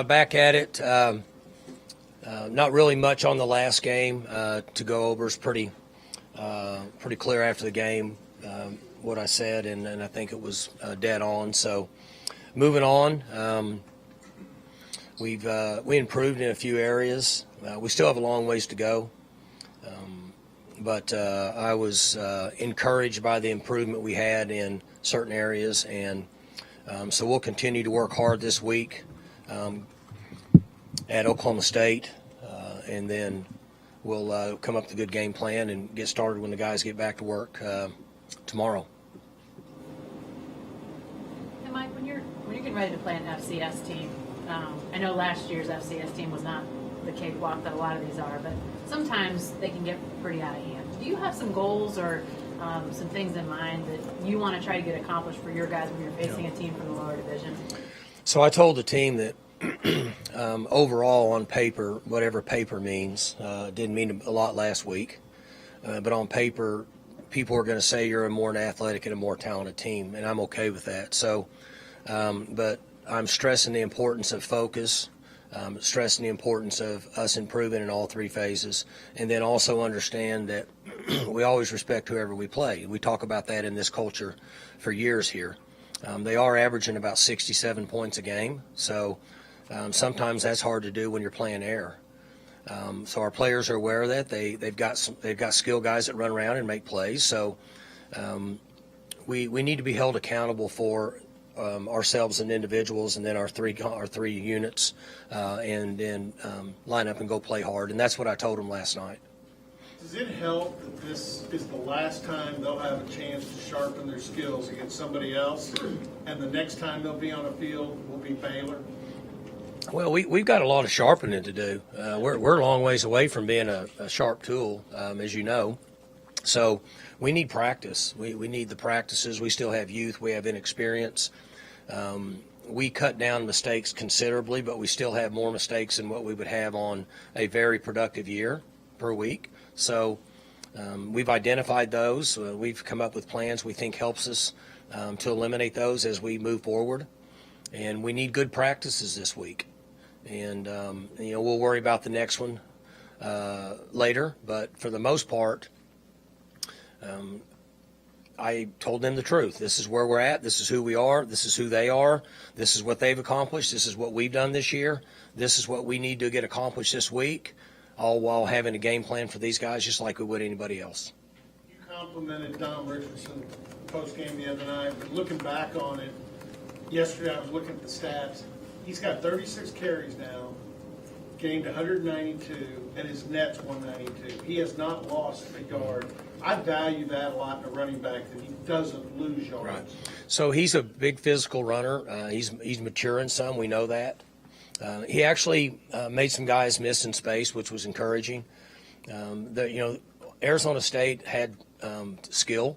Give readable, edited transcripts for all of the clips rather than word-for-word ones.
Back at it. Not really much on the last game to go over. It's pretty clear after the game what I said, and I think it was dead on. So moving on, we improved in a few areas. We still have a long ways to go, but I was encouraged by the improvement we had in certain areas, and so we'll continue to work hard this week at Oklahoma State, and then we'll come up with a good game plan and get started when the guys get back to work tomorrow. And Mike, when you're getting ready to play an FCS team, I know last year's FCS team was not the cakewalk that a lot of these are, but sometimes they can get pretty out of hand. Do you have some goals or some things in mind that you want to try to get accomplished for your guys when you're facing a team from the lower division? So I told the team that overall on paper, whatever paper means, didn't mean a lot last week, but on paper, people are going to say you're a more athletic and a more talented team, and I'm okay with that. So, but I'm stressing the importance of focus, stressing the importance of us improving in all three phases, and then also understand that we always respect whoever we play. We talk about that in this culture for years here. They are averaging about 67 points a game, so sometimes that's hard to do when you're playing air. So our players are aware of that. They've got skilled guys that run around and make plays. So we need to be held accountable for ourselves and individuals, and then our three units, and then line up and go play hard. And that's what I told them last night. Does it help that this is the last time they'll have a chance to sharpen their skills against somebody else, and the next time they'll be on a field will be Baylor? Well, we've got a lot of sharpening to do. We're a long ways away from being a sharp tool, as you know. So we need practice. We need the practices. We still have youth. We have inexperience. We cut down mistakes considerably, but we still have more mistakes than what we would have on a very productive year per week. So we've identified those. We've come up with plans we think helps us to eliminate those as we move forward. And we need good practices this week. And, we'll worry about the next one later. But for the most part, I told them the truth. This is where we're at. This is who we are. This is who they are. This is what they've accomplished. This is what we've done this year. This is what we need to get accomplished this week, all while having a game plan for these guys just like we would anybody else. You complimented Dom Richardson post-game the other night, but looking back on it, yesterday I was looking at the stats. He's got 36 carries now, gained 192, and his net's 192. He has not lost a yard. I value that a lot in a running back, that he doesn't lose yards. Right. So he's a big physical runner. He's maturing some. We know that. He actually made some guys miss in space, which was encouraging. Arizona State had skill,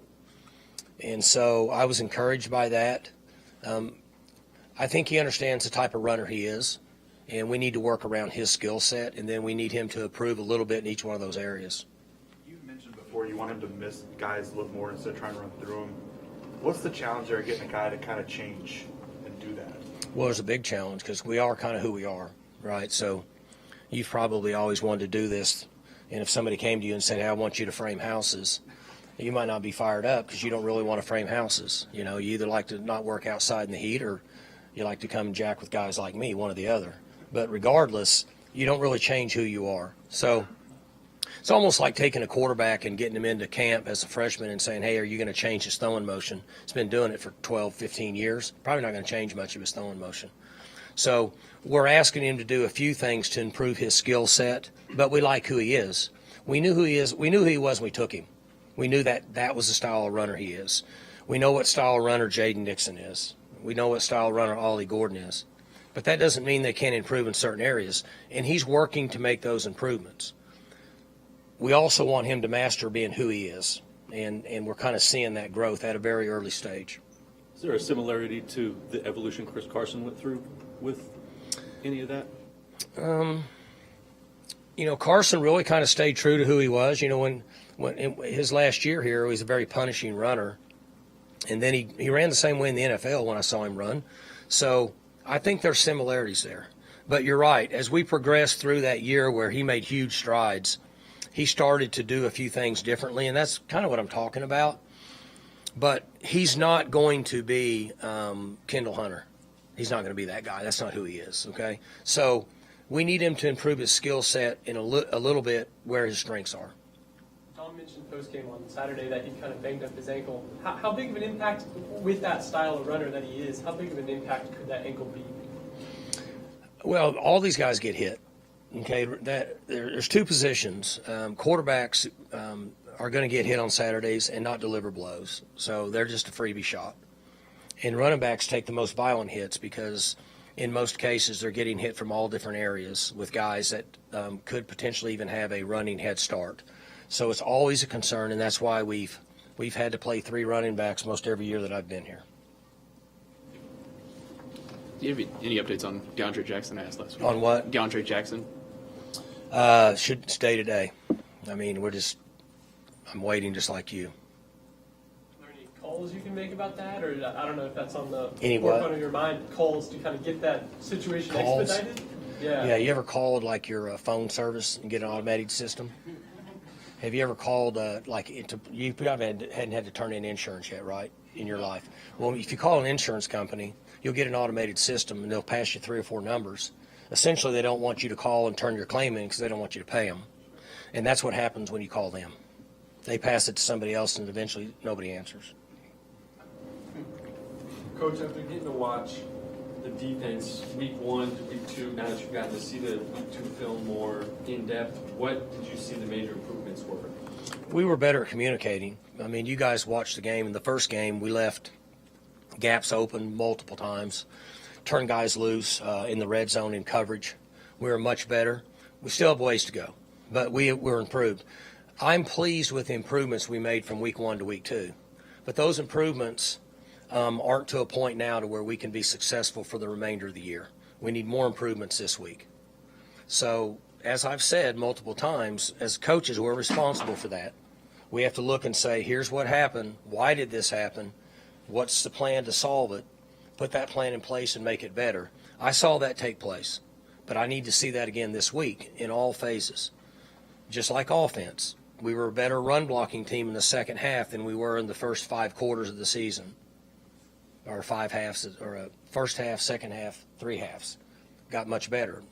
and so I was encouraged by that. I think he understands the type of runner he is, and we need to work around his skill set, and then we need him to improve a little bit in each one of those areas. You mentioned before you want him to miss guys a little more instead of trying to run through them. What's the challenge there, getting a guy to kind of change and do that? Well, there's a big challenge because we are kind of who we are, right? So you've probably always wanted to do this, and if somebody came to you and said, hey, I want you to frame houses, you might not be fired up because you don't really want to frame houses. You either like to not work outside in the heat, or you like to come and jack with guys like me, one or the other. But regardless, you don't really change who you are. So it's almost like taking a quarterback and getting him into camp as a freshman and saying, hey, are you going to change his throwing motion? He's been doing it for 12, 15 years. Probably not going to change much of his throwing motion. So we're asking him to do a few things to improve his skill set, but we like who he is. We knew who he is. We knew who he was when we took him. We knew that was the style of runner he is. We know what style of runner Jaden Dixon is. We know what style of runner Ollie Gordon is. But that doesn't mean they can't improve in certain areas, and he's working to make those improvements. We also want him to master being who he is, and we're kind of seeing that growth at a very early stage. Is there a similarity to the evolution Chris Carson went through with any of that? Carson really kind of stayed true to who he was. When in his last year here, he was a very punishing runner. And then he ran the same way in the NFL when I saw him run. So I think there's similarities there. But you're right. As we progressed through that year where he made huge strides, he started to do a few things differently, and that's kind of what I'm talking about. But he's not going to be Kendall Hunter. He's not going to be that guy. That's not who he is, okay? So we need him to improve his skill set in a little bit where his strengths are. Tom mentioned post-game on Saturday that he kind of banged up his ankle. How big of an impact, with that style of runner that he is, how big of an impact could that ankle be? Well, all these guys get hit. Okay, there's two positions. Quarterbacks are going to get hit on Saturdays and not deliver blows, so they're just a freebie shot. And running backs take the most violent hits because in most cases they're getting hit from all different areas with guys that could potentially even have a running head start. So it's always a concern, and that's why we've had to play 3 running backs most every year that I've been here. Do you have any updates on DeAndre Jackson? I asked last week. On what? DeAndre Jackson. Should stay today. I mean, I'm waiting just like you. Are there any calls you can make about that? Or I don't know if that's on the Any what? forefront of your mind, calls to kind of get that situation Calls? expedited? Yeah. Yeah, you ever called like your phone service and get an automated system? Have you ever called you probably hadn't had to turn in insurance yet, right, in your life? Well, if you call an insurance company, you'll get an automated system and they'll pass you 3 or 4 numbers. Essentially, they don't want you to call and turn your claim in because they don't want you to pay them. And that's what happens when you call them. They pass it to somebody else and eventually nobody answers. Coach, after getting to watch the defense week 1 to week 2, now that you've gotten to see the week 2 film more in depth, what did you see the major improvements were? We were better at communicating. I mean, you guys watched the game. In the first game, we left gaps open multiple times, turned guys loose in the red zone in coverage. We were much better. We still have ways to go, but we're improved. I'm pleased with the improvements we made from week 1 to week 2, but those improvements aren't to a point now to where we can be successful for the remainder of the year. We need more improvements this week. So, as I've said multiple times, as coaches, we're responsible for that. We have to look and say, here's what happened. Why did this happen? What's the plan to solve it? Put that plan in place and make it better. I saw that take place, but I need to see that again this week in all phases. Just like offense, we were a better run blocking team in the second half than we were in the first 5 quarters of the season, or 5 halves, or a first half, second half, 3 halves. Got much better.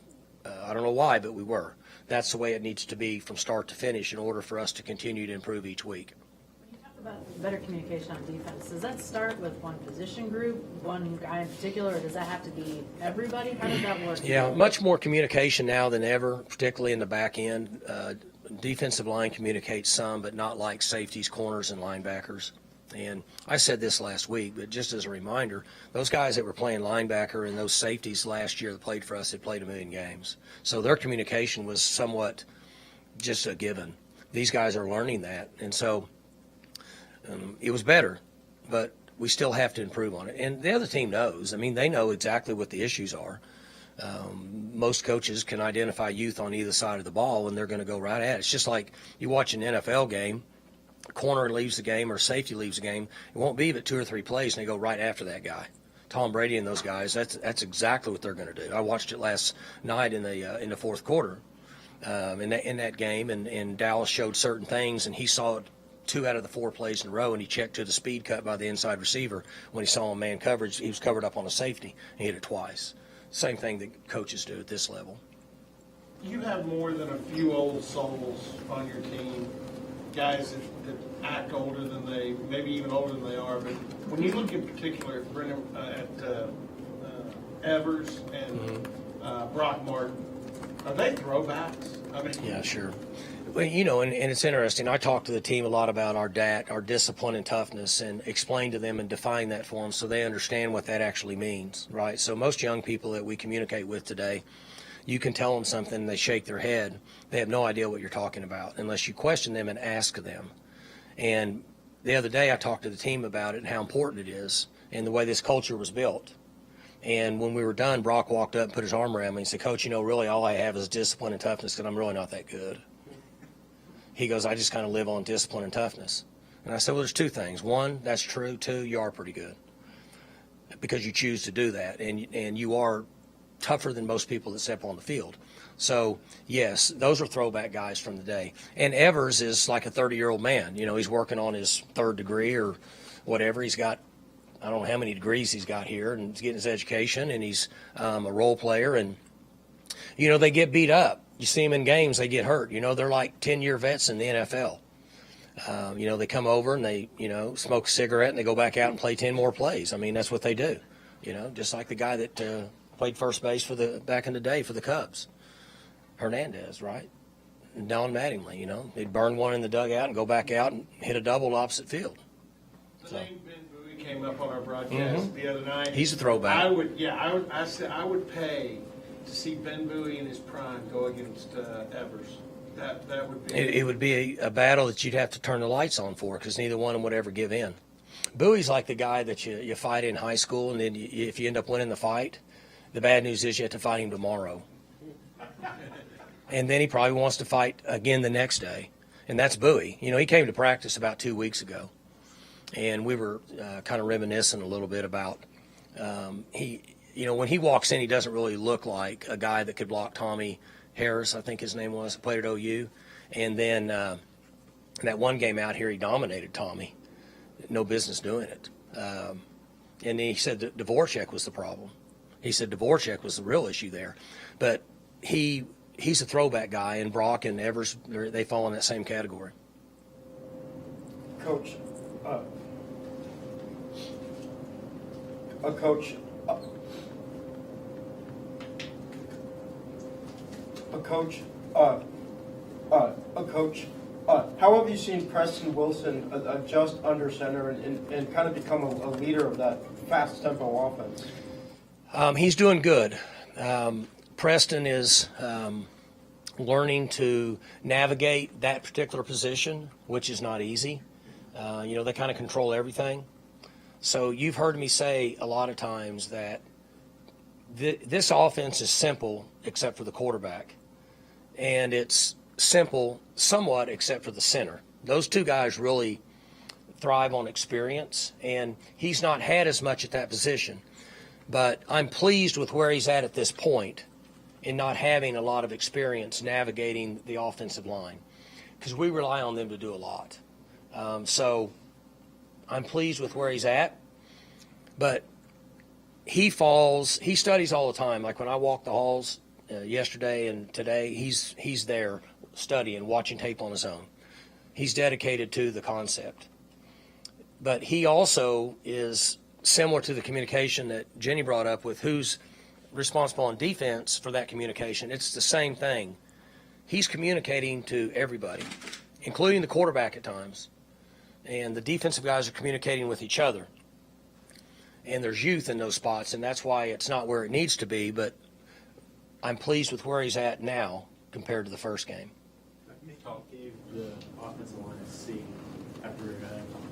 I don't know why, but we were. That's the way it needs to be from start to finish in order for us to continue to improve each week. When you talk about better communication on defense, does that start with one position group, one guy in particular, or does that have to be everybody? How does that work? Yeah, much more communication now than ever, particularly in the back end. Defensive line communicates some, but not like safeties, corners, and linebackers. And I said this last week, but just as a reminder, those guys that were playing linebacker and those safeties last year that played for us had played 1 million games. So their communication was somewhat just a given. These guys are learning that. And so it was better, but we still have to improve on it. And the other team knows. I mean, they know exactly what the issues are. Most coaches can identify youth on either side of the ball, and they're going to go right at it. It's just like you watch an NFL game. Corner leaves the game or safety leaves the game, it won't be but 2 or 3 plays, and they go right after that guy. Tom Brady and those guys, that's exactly what they're going to do. I watched it last night in the fourth quarter in that game, and Dallas showed certain things, and he saw it 2 out of the 4 plays in a row, and he checked to the speed cut by the inside receiver. When he saw a man coverage, he was covered up on a safety, and he hit it twice. Same thing that coaches do at this level. You have more than a few old souls on your team, guys that act older than they, maybe even older than they are. But when you look in particular at Brennan, Evers and Brock Martin, are they throwbacks? I mean, Yeah, sure. Well, and it's interesting. I talk to the team a lot about our discipline and toughness, and explain to them and define that for them so they understand what that actually means, right? So most young people that we communicate with today, you can tell them something, they shake their head. They have no idea what you're talking about unless you question them and ask them. And the other day I talked to the team about it and how important it is and the way this culture was built. And when we were done, Brock walked up and put his arm around me and said, Coach, really all I have is discipline and toughness because I'm really not that good. He goes, I just kind of live on discipline and toughness. And I said, well, there's 2 things. 1, that's true. 2, you are pretty good because you choose to do that. And you are tougher than most people that step on the field. So, yes, those are throwback guys from the day. And Evers is like a 30-year-old man. You know, he's working on his 3rd degree or whatever. He's got, I don't know how many degrees he's got here, and he's getting his education, and he's a role player. And, you know, they get beat up. You see them in games, they get hurt. You know, they're like 10-year vets in the NFL. You know, they come over and they, you know, smoke a cigarette and they go back out and play 10 more plays. I mean, that's what they do. You know, just like the guy that played first base back in the day for the Cubs, Hernandez, right? And Don Mattingly, you know, they'd burn one in the dugout and go back out and hit a double opposite field. The name Ben Bowie came up on our broadcast the other night. He's a throwback. I said I would pay to see Ben Bowie in his prime go against Evers. That would be. It would be a battle that you'd have to turn the lights on for, because neither one of them would ever give in. Bowie's like the guy that you fight in high school, and then if you end up winning the fight, the bad news is you have to fight him tomorrow. And then he probably wants to fight again the next day. And that's Bowie. You know, he came to practice about 2 weeks ago, and we were kind of reminiscing a little bit about you know, when he walks in, he doesn't really look like a guy that could block Tommy Harris, I think his name was, played at OU. And then that one game out here, he dominated Tommy. No business doing it. And then he said that Dvorak was the problem. He said Dvorak was the real issue there. But he's a throwback guy, and Brock and Evers, they fall in that same category. Coach, how have you seen Preston Wilson adjust under center and kind of become a leader of that fast tempo offense? He's doing good. Preston is learning to navigate that particular position, which is not easy. You know, they kind of control everything. So you've heard me say a lot of times that this offense is simple except for the quarterback. And it's simple somewhat except for the center. Those two guys really thrive on experience, and he's not had as much at that position. But I'm pleased with where he's at this point in not having a lot of experience navigating the offensive line, because we rely on them to do a lot. So I'm pleased with where he's at. But he studies all the time. Like when I walk the halls yesterday and today, he's there studying, watching tape on his own. He's dedicated to the concept. But he also is similar to the communication that Jenny brought up with who's responsible on defense for that communication. It's the same thing. He's communicating to everybody, including the quarterback at times. And the defensive guys are communicating with each other. And there's youth in those spots, and that's why it's not where it needs to be, but I'm pleased with where he's at now compared to the first game. Talk gave the offensive line a C after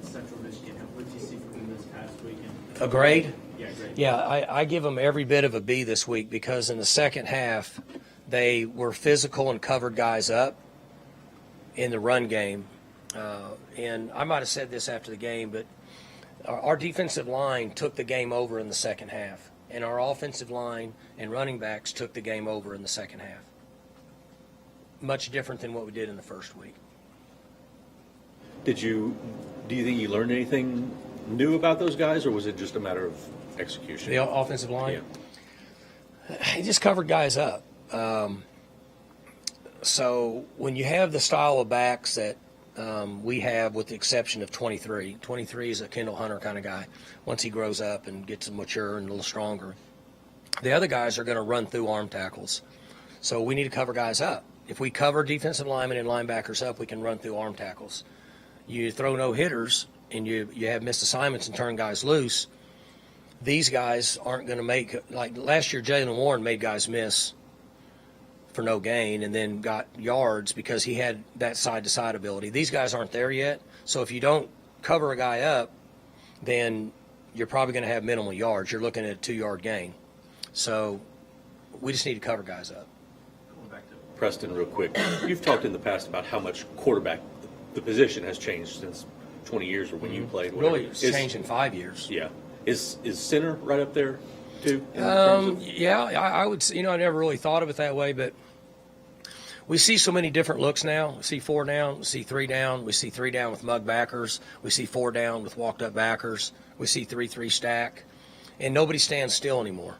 Central Michigan. What did you see from them this past weekend? A grade? Yeah, grade. Yeah, I give them every bit of a B this week, because in the second half they were physical and covered guys up in the run game. And I might have said this after the game, but our defensive line took the game over in the second half, and our offensive line and running backs took the game over in the second half. Much different than what we did in the first week. Do you think you learned anything new about those guys, or was it just a matter of execution? The offensive line? Yeah. He just covered guys up. So when you have the style of backs that we have, with the exception of 23. 23 is a Kendall Hunter kind of guy once he grows up and gets mature and a little stronger. The other guys are going to run through arm tackles. So we need to cover guys up. If we cover defensive linemen and linebackers up, we can run through arm tackles. You throw no-hitters and you have missed assignments and turn guys loose, these guys aren't going to make – like last year, Jalen Warren made guys miss for no gain and then got yards because he had that side-to-side ability. These guys aren't there yet. So if you don't cover a guy up, then you're probably going to have minimal yards. You're looking at a 2-yard gain. So we just need to cover guys up. Preston, real quick, you've talked in the past about how much quarterback the position has changed since 20 years or when you played. Really, it's changed in 5 years. Yeah. Is center right up there too? in terms of- Yeah, I would. I never really thought of it that way, but we see so many different looks now. We see 4 down, we see 3 down, we see 3 down with mug backers, we see 4 down with walked up backers, we see 3-3 stack, and nobody stands still anymore.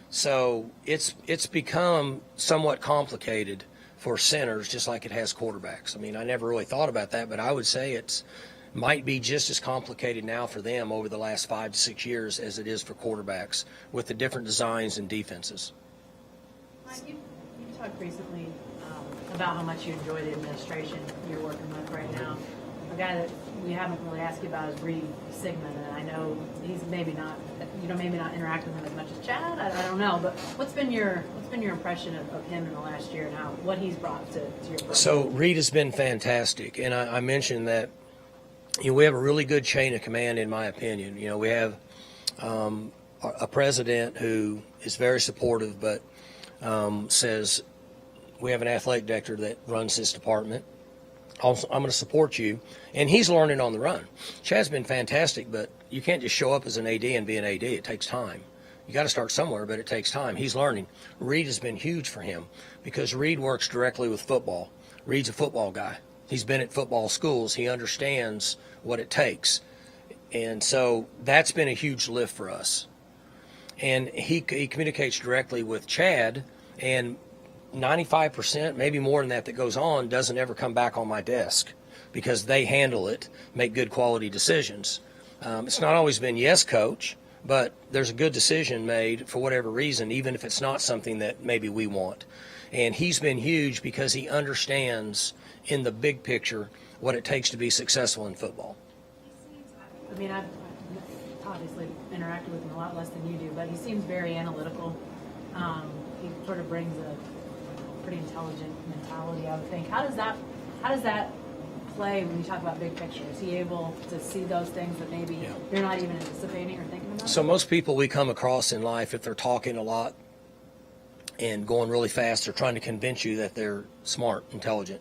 So it's become somewhat complicated for centers, just like it has quarterbacks. I mean, I never really thought about that, but I would say it's might be just as complicated now for them over the last 5 to 6 years as it is for quarterbacks with the different designs and defenses. Mike, you talked recently about how much you enjoy the administration you're working with right now. A guy that we haven't really asked you about is Reed Sigmund, and I know he's maybe not interact with him as much as Chad. I don't know, but what's been your impression of him in the last year and what he's brought to your program? So Reed has been fantastic, and I mentioned that we have a really good chain of command, in my opinion. We have a president who is very supportive, but says we have an athletic director that runs this department. Also, I'm going to support you, and he's learning on the run. Chad's been fantastic, but you can't just show up as an AD and be an AD. It takes time. You got to start somewhere, but it takes time. He's learning. Reed has been huge for him because Reed works directly with football. Reed's a football guy. He's been at football schools. He understands what it takes, and so that's been a huge lift for us. And he communicates directly with Chad, and 95%, maybe more than that goes on, doesn't ever come back on my desk because they handle it, make good quality decisions. It's not always been yes, coach, but there's a good decision made for whatever reason, even if it's not something that maybe we want. And he's been huge because he understands in the big picture what it takes to be successful in football. I mean, I've obviously interacted with him a lot less than you do, but he seems very analytical. He sort of brings a pretty intelligent mentality, I would think. How does that play when you talk about big picture? Is he able to see those things that maybe you're not even anticipating or thinking about? So most people we come across in life, if they're talking a lot and going really fast, they're trying to convince you that they're smart, intelligent.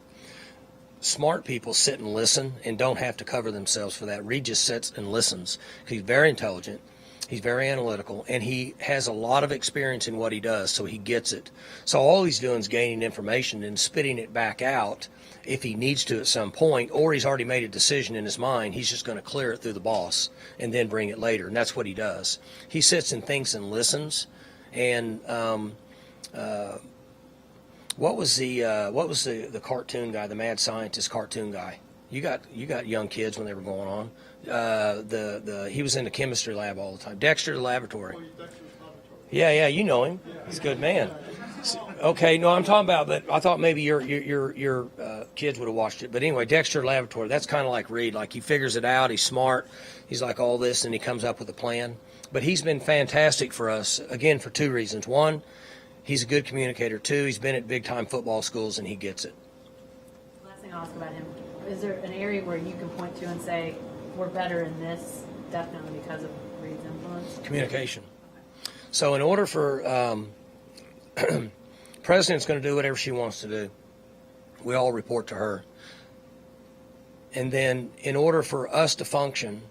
Smart people sit and listen and don't have to cover themselves for that. Reed just sits and listens. He's very intelligent. He's very analytical, and he has a lot of experience in what he does, so he gets it. So all he's doing is gaining information and spitting it back out if he needs to at some point, or he's already made a decision in his mind. He's just going to clear it through the boss and then bring it later, and that's what he does. He sits and thinks and listens. And what was the cartoon guy, the mad scientist cartoon guy? You got young kids when they were going on. He was in the chemistry lab all the time. Dexter the Laboratory. Yeah, you know him. He's a good man. Okay, no, I'm talking about, but I thought maybe your kids would have watched it. But anyway, Dexter Laboratory. That's kind of like Reed. Like he figures it out. He's smart. He's like all this, and he comes up with a plan. But he's been fantastic for us again for 2 reasons. One, he's a good communicator. 2, he's been at big time football schools and he gets it. Last thing I'll ask about him: is there an area where you can point to and say, we're better in this, definitely because of Reed's influence? Communication. So in order for President's going to do whatever she wants to do. We all report to her. And then in order for us to function,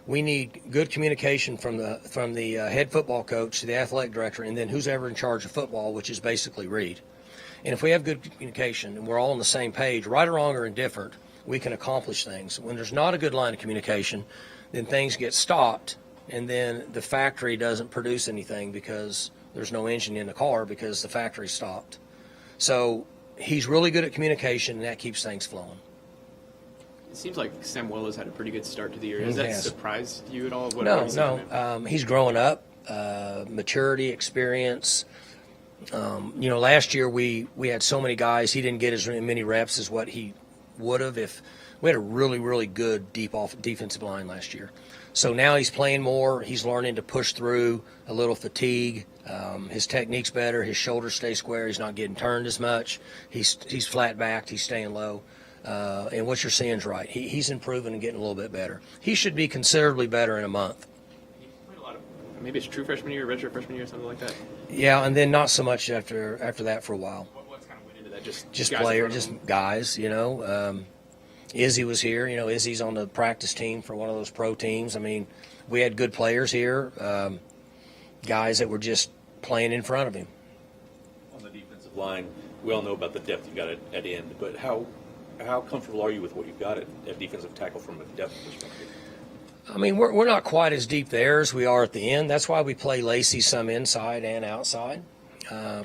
we need good communication from the head football coach to the athletic director, and then who's ever in charge of football, which is basically Reed. And if we have good communication and we're all on the same page, right or wrong or indifferent, we can accomplish things. When there's not a good line of communication, then things get stopped, and then the factory doesn't produce anything because there's no engine in the car because the factory stopped. So he's really good at communication, and that keeps things flowing. It seems like Sam Willis had a pretty good start to the year. Has He that has. surprised you at all? No. He's growing up, maturity, experience. Last year we had so many guys. He didn't get as many reps as what he would have if we had a really, really good defensive line last year. So now he's playing more. He's learning to push through a little fatigue. His technique's better. His shoulders stay square. He's not getting turned as much. He's flat backed. He's staying low. And what you're seeing is right. He's improving and getting a little bit better. He should be considerably better in a month. He played a lot of, maybe it's true freshman year, redshirt freshman year, something like that. Yeah, and then not so much after that for a while. What's kind of went into that? Just Just players, just guys, Izzy was here. Izzy's on the practice team for one of those pro teams. I mean, we had good players here. guys that were just playing in front of him. On the defensive line, we all know about the depth you got at end, but how comfortable are you with what you've got at defensive tackle from a depth perspective? I mean, we're not quite as deep there as we are at the end. That's why we play Lacey some inside and outside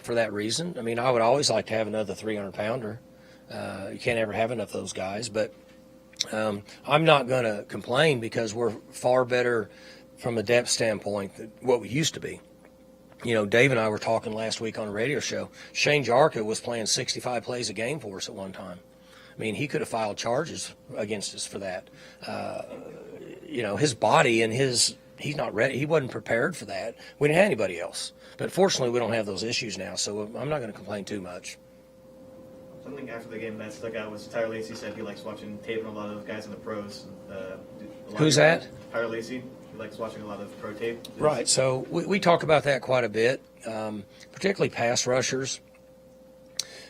for that reason. I mean, I would always like to have another 300-pounder. You can't ever have enough of those guys. But I'm not going to complain because we're far better from a depth standpoint than what we used to be. You know, Dave and I were talking last week on a radio show. Shane Jarka was playing 65 plays a game for us at one time. I mean, he could have filed charges against us for that. You know, his body and he's not ready. He wasn't prepared for that. We didn't have anybody else. But fortunately, we don't have those issues now, so I'm not going to complain too much. Something after the game that stuck out was Tyler Lacey said he likes watching tape and a lot of those guys in the pros. Who's that? Tyler Lacey. He likes watching a lot of pro tape. Right. So we talk about that quite a bit, particularly pass rushers,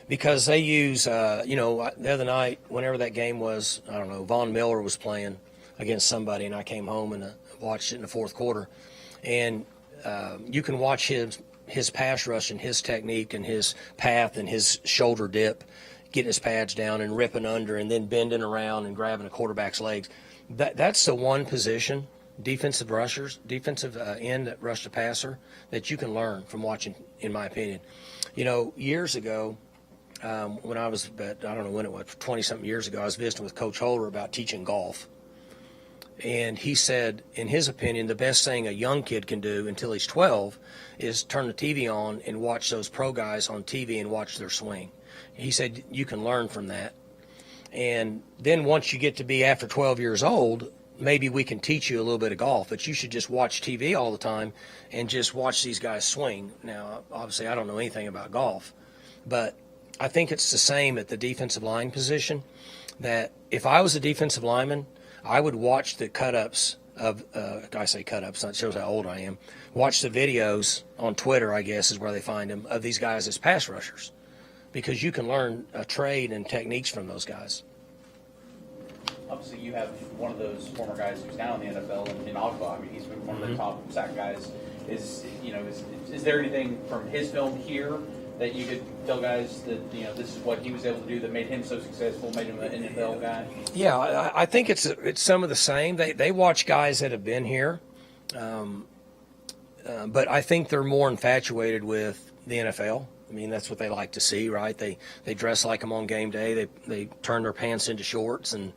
because they use, you know, the other night, whenever that game was, I don't know, Von Miller was playing against somebody, and I came home and watched it in the fourth quarter. And you can watch his pass rush and his technique and his path and his shoulder dip, getting his pads down and ripping under and then bending around and grabbing a quarterback's legs. That's the one position, defensive rushers, defensive end that rush the passer, that you can learn from watching, in my opinion. You know, years ago, when I was, I don't know when it was, 20-something years ago, I was visiting with Coach Holder about teaching golf. And he said, in his opinion, the best thing a young kid can do until he's 12 is turn the TV on and watch those pro guys on TV and watch their swing. He said you can learn from that. And then once you get to be after 12 years old, maybe we can teach you a little bit of golf, but you should just watch TV all the time and just watch these guys swing. Now, obviously, I don't know anything about golf, but I think it's the same at the defensive line position, that if I was a defensive lineman, I would watch the cut-ups of, I say cut-ups, that shows how old I am, watch the videos on Twitter, I guess is where they find them, of these guys as pass rushers, because you can learn a trade and techniques from those guys. Obviously, you have one of those former guys who's now in the NFL in Ogba. I mean, he's been one of the top sack guys. Is there anything from his film here that you could tell guys that, you know, this is what he was able to do that made him so successful, made him an NFL guy? Yeah, I think it's some of the same. They watch guys that have been here, but I think they're more infatuated with the NFL. I mean, that's what they like to see, right? They dress like them on game day. They turn their pants into shorts, and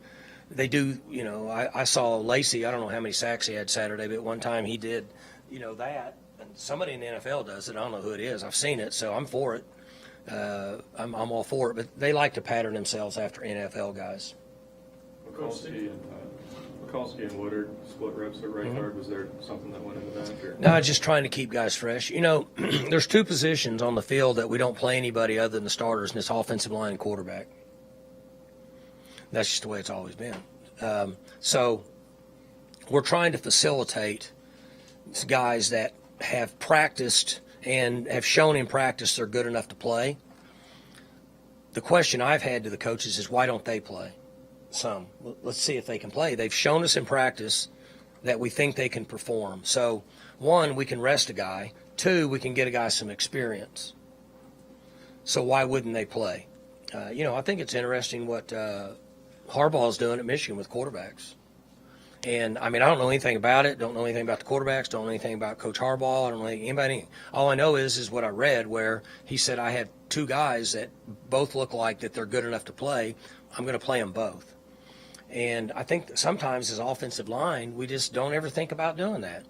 they do, you know, I saw Lacey, I don't know how many sacks he had Saturday, but one time he did, you know, that. And somebody in the NFL does it. I don't know who it is. I've seen it, so I'm for it. I'm all for it. But they like to pattern themselves after NFL guys. Mikulski and Woodard split reps at right guard. Was there something that went into that? Or? No, just trying to keep guys fresh. You know, there's two positions on the field that we don't play anybody other than the starters, and it's offensive line and quarterback. That's just the way it's always been. So we're trying to facilitate guys that have practiced and have shown in practice they're good enough to play. The question I've had to the coaches is, why don't they play some? Let's see if they can play. They've shown us in practice that we think they can perform. So, one, we can rest a guy. Two, we can get a guy some experience. So why wouldn't they play? You know, I think it's interesting what Harbaugh's doing at Michigan with quarterbacks. And, I mean, I don't know anything about it, don't know anything about the quarterbacks, don't know anything about Coach Harbaugh, I don't know anybody. All I know is what I read, where he said, I had two guys that both look like that they're good enough to play. I'm going to play them both. And I think that sometimes as offensive line, we just don't ever think about doing that.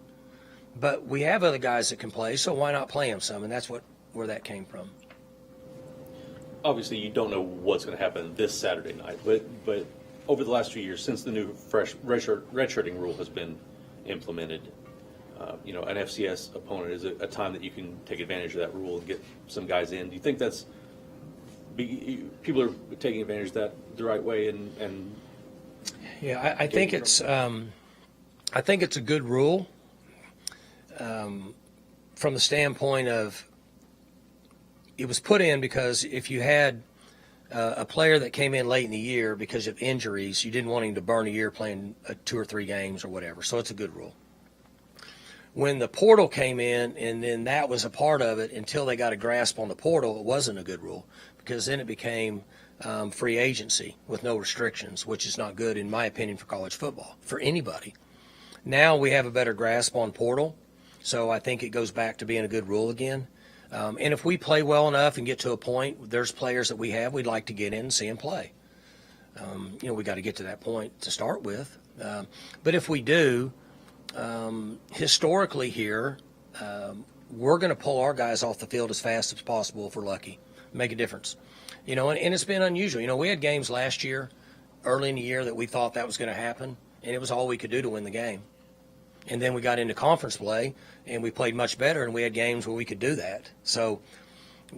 But we have other guys that can play, so why not play them some? And that's where that came from. Obviously, you don't know what's going to happen this Saturday night, but over the last few years, since the new fresh redshirting rule has been implemented, you know, an FCS opponent is a time that you can take advantage of that rule and get some guys in. Do you think that's people are taking advantage of that the right way? And yeah, I think it's a good rule from the standpoint of it was put in because if you had a player that came in late in the year because of injuries, you didn't want him to burn a year playing 2 or 3 games or whatever. So it's a good rule. When the portal came in, and then that was a part of it, until they got a grasp on the portal, it wasn't a good rule, because then it became free agency with no restrictions, which is not good, in my opinion, for college football, for anybody. Now we have a better grasp on portal, so I think it goes back to being a good rule again. And if we play well enough and get to a point, there's players that we have we'd like to get in and see them play. We got to get to that point to start with. But if we do, historically here, we're going to pull our guys off the field as fast as possible if we're lucky, make a difference. And it's been unusual. We had games last year, early in the year, that we thought that was going to happen, and it was all we could do to win the game. And then we got into conference play, and we played much better, and we had games where we could do that. So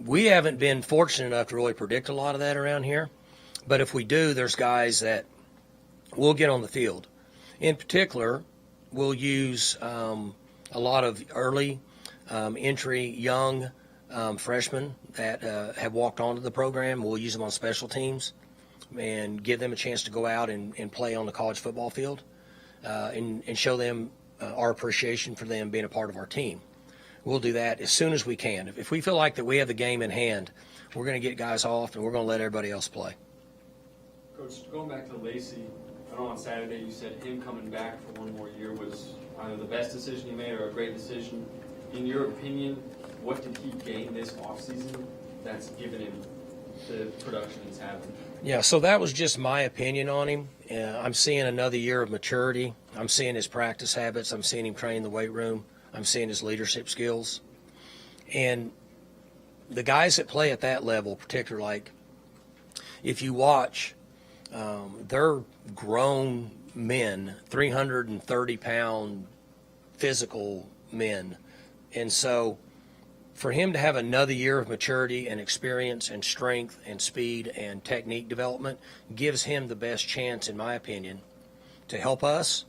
we haven't been fortunate enough to really predict a lot of that around here. But if we do, there's guys that will get on the field. In particular, we'll use a lot of early entry, young freshmen that have walked onto the program. We'll use them on special teams and give them a chance to go out and play on the college football field and show them our appreciation for them being a part of our team. We'll do that as soon as we can. If we feel like that we have the game in hand, we're going to get guys off and we're going to let everybody else play. Coach, going back to Lacey, I know on Saturday you said him coming back for one more year was either the best decision you made or a great decision. In your opinion, what did he gain this offseason that's given him the production he's having? Yeah, so that was just my opinion on him. I'm seeing another year of maturity. I'm seeing his practice habits. I'm seeing him train in the weight room. I'm seeing his leadership skills. And the guys that play at that level, particularly, like, if you watch, they're grown men, 330-pound physical men. And so for him to have another year of maturity and experience and strength and speed and technique development gives him the best chance, in my opinion, to help us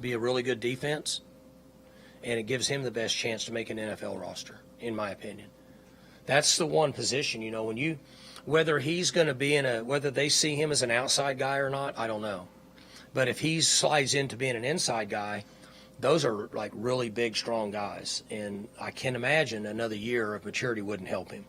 be a really good defense, and it gives him the best chance to make an NFL roster, in my opinion. That's the one position, when whether he's going to be whether they see him as an outside guy or not, I don't know. But if he slides into being an inside guy, those are like really big, strong guys. And I can imagine another year of maturity wouldn't help him.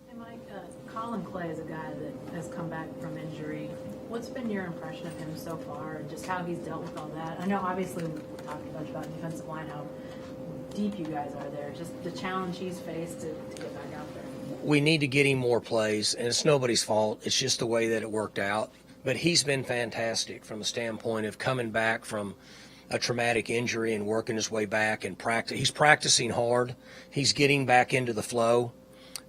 Hey, Mike, Colin Clay is a guy that has come back from injury. What's been your impression of him so far and just how he's dealt with all that? I know obviously we talked a bunch about defensive line, how deep you guys are there, just the challenge he's faced to get back out there. We need to get him more plays, and it's nobody's fault. It's just the way that it worked out. But he's been fantastic from the standpoint of coming back from a traumatic injury and working his way back and practice. He's practicing hard. He's getting back into the flow.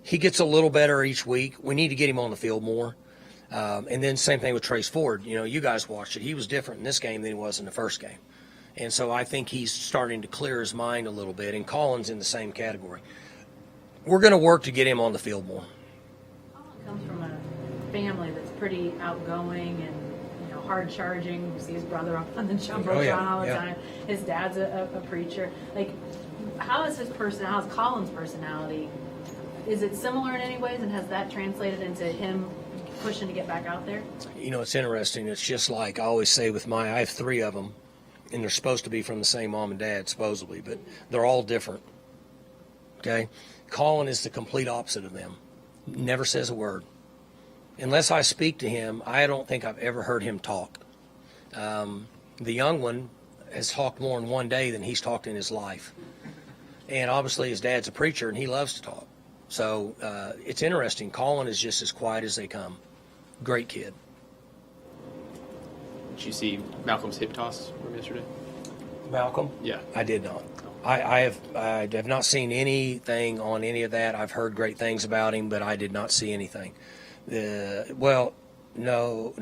He gets a little better each week. We need to get him on the field more. And then same thing with Trace Ford. You guys watched it. He was different in this game than he was in the first game. And so I think he's starting to clear his mind a little bit, and Colin's in the same category. We're going to work to get him on the field more. Colin comes from a family that's pretty outgoing and hard charging. We see his brother up on the jumbotron all the time. His dad's a preacher. Like, how is how's Colin's personality? Is it similar in any ways, and has that translated into him pushing to get back out there? It's interesting. It's just like I always say with I have 3 of them, and they're supposed to be from the same mom and dad, supposedly, but they're all different. Okay? Colin is the complete opposite of them. Never says a word. Unless I speak to him, I don't think I've ever heard him talk. The young one has talked more in one day than he's talked in his life. And obviously his dad's a preacher, and he loves to talk. So it's interesting. Colin is just as quiet as they come. Great kid. Did you see Malcolm's hip toss from yesterday? Malcolm? Yeah. I did not. I have not seen anything on any of that. I've heard great things about him, but I did not see anything. No,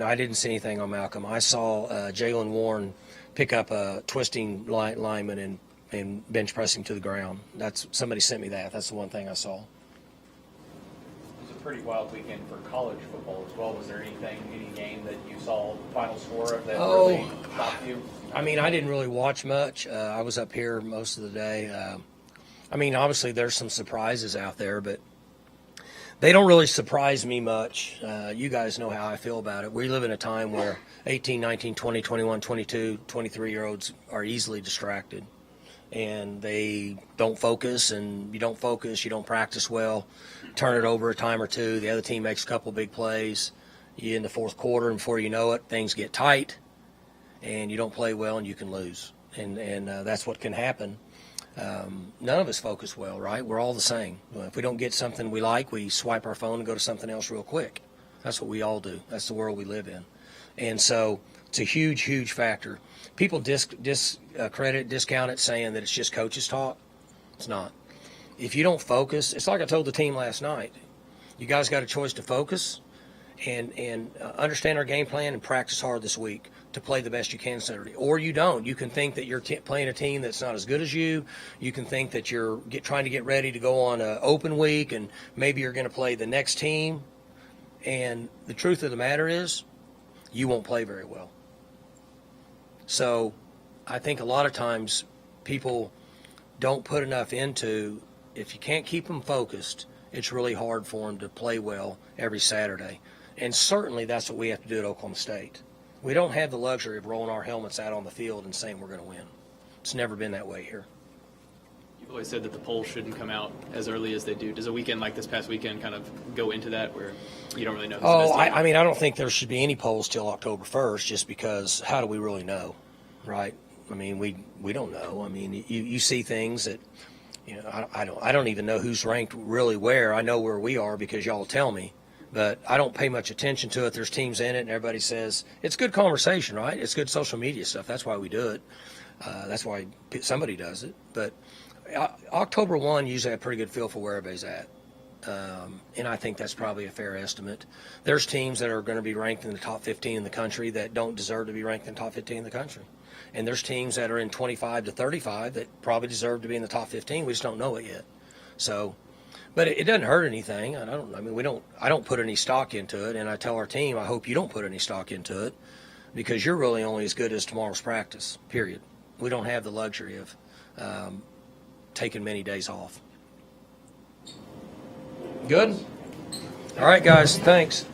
I didn't see anything on Malcolm. I saw Jalen Warren pick up a twisting lineman and bench press him to the ground. Somebody sent me that. That's the one thing I saw. It was a pretty wild weekend for college football as well. Was there any game that you saw final score of that really stopped you? I didn't really watch much. I was up here most of the day. Obviously there's some surprises out there, but they don't really surprise me much. You guys know how I feel about it. We live in a time where 18, 19, 20, 21, 22, 23-year-olds are easily distracted. and they don't focus, and you don't focus, you don't practice well, turn it over a time or two, the other team makes a couple big plays, you in the fourth quarter, and before you know it, things get tight, and you don't play well, and you can lose. And that's what can happen. None of us focus well, right? We're all the same. If we don't get something we like, we swipe our phone and go to something else real quick. That's what we all do. That's the world we live in. And so it's a huge, huge factor. People discount it, saying that it's just coaches talk. It's not. If you don't focus, it's like I told the team last night. You guys got a choice to focus and understand our game plan and practice hard this week to play the best you can Saturday. Or you don't. You can think that you're playing a team that's not as good as you. You can think that you're trying to get ready to go on an open week, and maybe you're going to play the next team. And the truth of the matter is, you won't play very well. So I think a lot of times people don't put enough into, if you can't keep them focused, it's really hard for them to play well every Saturday. And certainly that's what we have to do at Oklahoma State. We don't have the luxury of rolling our helmets out on the field and saying we're going to win. It's never been that way here. You've always said that the polls shouldn't come out as early as they do. Does a weekend like this past weekend kind of go into that where you don't really know who's the best team? I mean, I don't think there should be any polls till October 1st, just because how do we really know, right? I mean, we don't know. I mean, you see things that, you know, I don't even know who's ranked really where. I know where we are because y'all tell me, but I don't pay much attention to it. There's teams in it, and everybody says it's good conversation, right? It's good social media stuff. That's why we do it. That's why somebody does it. But October 1, usually have a pretty good feel for where everybody's at. And I think that's probably a fair estimate. There's teams that are going to be ranked in the top 15 in the country that don't deserve to be ranked in the top 15 in the country. And there's teams that are in 25 to 35 that probably deserve to be in the top 15. We just don't know it yet. So, but it doesn't hurt anything. I don't put any stock into it. And I tell our team, I hope you don't put any stock into it, because you're really only as good as tomorrow's practice, period. We don't have the luxury of taking many days off. Good? All right, guys. Thanks.